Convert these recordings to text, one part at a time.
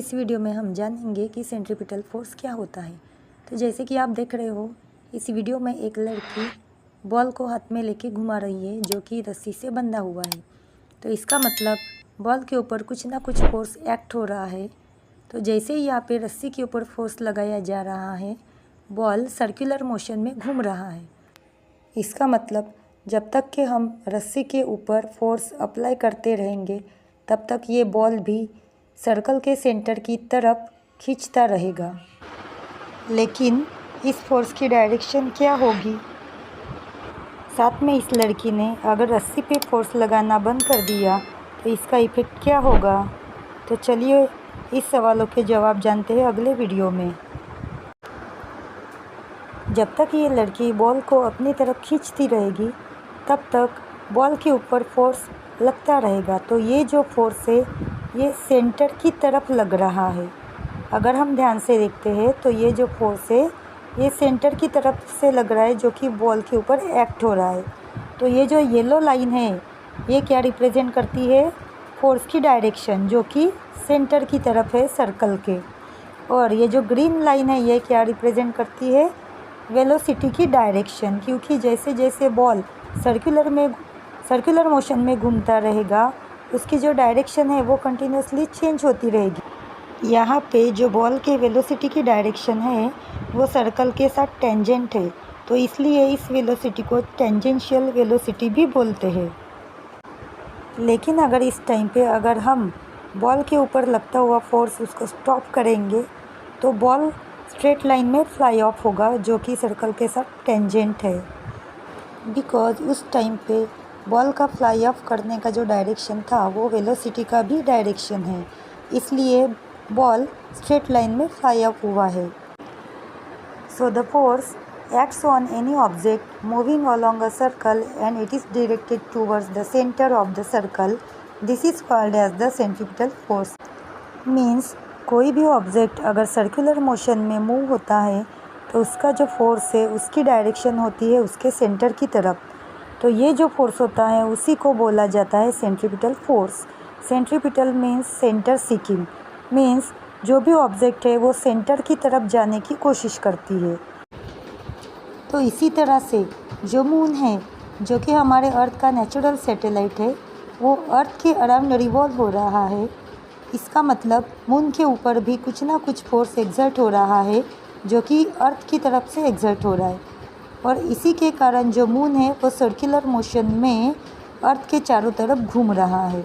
इस वीडियो में हम जानेंगे कि सेंट्रीपिटल फोर्स क्या होता है। तो जैसे कि आप देख रहे हो, इस वीडियो में एक लड़की बॉल को हाथ में लेके घुमा रही है जो कि रस्सी से बंधा हुआ है। तो इसका मतलब बॉल के ऊपर कुछ ना कुछ फोर्स एक्ट हो रहा है। तो जैसे ही यहाँ पे रस्सी के ऊपर फोर्स लगाया जा रहा है, बॉल सर्कुलर मोशन में घूम रहा है। इसका मतलब जब तक कि हम रस्सी के ऊपर फोर्स अप्लाई करते रहेंगे, तब तक ये बॉल भी सर्कल के सेंटर की तरफ खींचता रहेगा। लेकिन इस फोर्स की डायरेक्शन क्या होगी? साथ में इस लड़की ने अगर रस्सी पे फोर्स लगाना बंद कर दिया तो इसका इफ़ेक्ट क्या होगा? तो चलिए इस सवालों के जवाब जानते हैं अगले वीडियो में। जब तक ये लड़की बॉल को अपनी तरफ खींचती रहेगी, तब तक बॉल के ऊपर फोर्स लगता रहेगा। तो ये जो फोर्स है, ये सेंटर की तरफ लग रहा है। अगर हम ध्यान से देखते हैं तो ये जो फोर्स है, ये सेंटर की तरफ से लग रहा है, जो कि बॉल के ऊपर एक्ट हो रहा है। तो ये जो येलो लाइन है, ये क्या रिप्रेजेंट करती है? फोर्स की डायरेक्शन, जो कि सेंटर की तरफ है सर्कल के। और ये जो ग्रीन लाइन है, ये क्या रिप्रेजेंट करती है? वेलोसिटी की डायरेक्शन, क्योंकि जैसे जैसे बॉल सर्कुलर मोशन में घूमता रहेगा, उसकी जो डायरेक्शन है वो कंटिन्यूसली चेंज होती रहेगी। यहाँ पे जो बॉल के वेलोसिटी की डायरेक्शन है वो सर्कल के साथ टेंजेंट है, तो इसलिए इस वेलोसिटी को टेंजेंशियल वेलोसिटी भी बोलते हैं। लेकिन अगर इस टाइम पे अगर हम बॉल के ऊपर लगता हुआ फोर्स उसको स्टॉप करेंगे, तो बॉल स्ट्रेट लाइन में फ्लाई ऑफ होगा, जो कि सर्कल के साथ टेंजेंट है। बिकॉज उस टाइम पे बॉल का फ्लाई ऑफ करने का जो डायरेक्शन था वो वेलोसिटी का भी डायरेक्शन है, इसलिए बॉल स्ट्रेट लाइन में फ्लाई ऑफ हुआ है। So the force acts on any object moving along a circle and it is directed towards the center of the circle. This is called as the centripetal force. Means कोई भी object अगर circular motion में move होता है तो उसका जो force है उसकी डायरेक्शन होती है उसके सेंटर की तरफ। तो ये जो फोर्स होता है उसी को बोला जाता है centripetal force. Centripetal means centre seeking, means जो भी ऑब्जेक्ट है वो सेंटर की तरफ जाने की कोशिश करती है। तो इसी तरह से जो मून है, जो कि हमारे अर्थ का नेचुरल सैटेलाइट है, वो अर्थ के अराउंड रिवॉल्व हो रहा है। इसका मतलब मून के ऊपर भी कुछ ना कुछ फोर्स एक्सर्ट हो रहा है, जो कि अर्थ की तरफ से एक्सर्ट हो रहा है। और इसी के कारण जो मून है वो सर्कुलर मोशन में अर्थ के चारों तरफ घूम रहा है।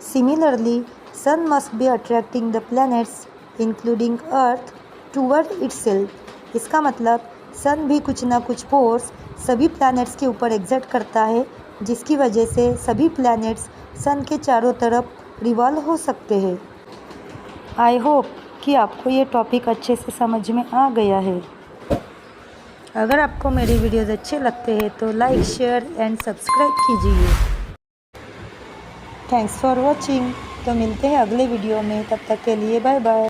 Similarly sun must be attracting the planets including earth toward itself. इसका मतलब सन भी कुछ ना कुछ फोर्स सभी प्लैनेट्स के ऊपर एक्सर्ट करता है, जिसकी वजह से सभी प्लैनेट्स सन के चारों तरफ रिवॉल्व हो सकते हैं। आई होप कि आपको ये टॉपिक अच्छे से समझ में आ गया है। अगर आपको मेरी वीडियोज़ अच्छे लगते हैं तो लाइक, शेयर एंड सब्सक्राइब कीजिए। Thanks for watching. तो मिलते हैं अगले वीडियो में, तब तक के लिए बाय बाय।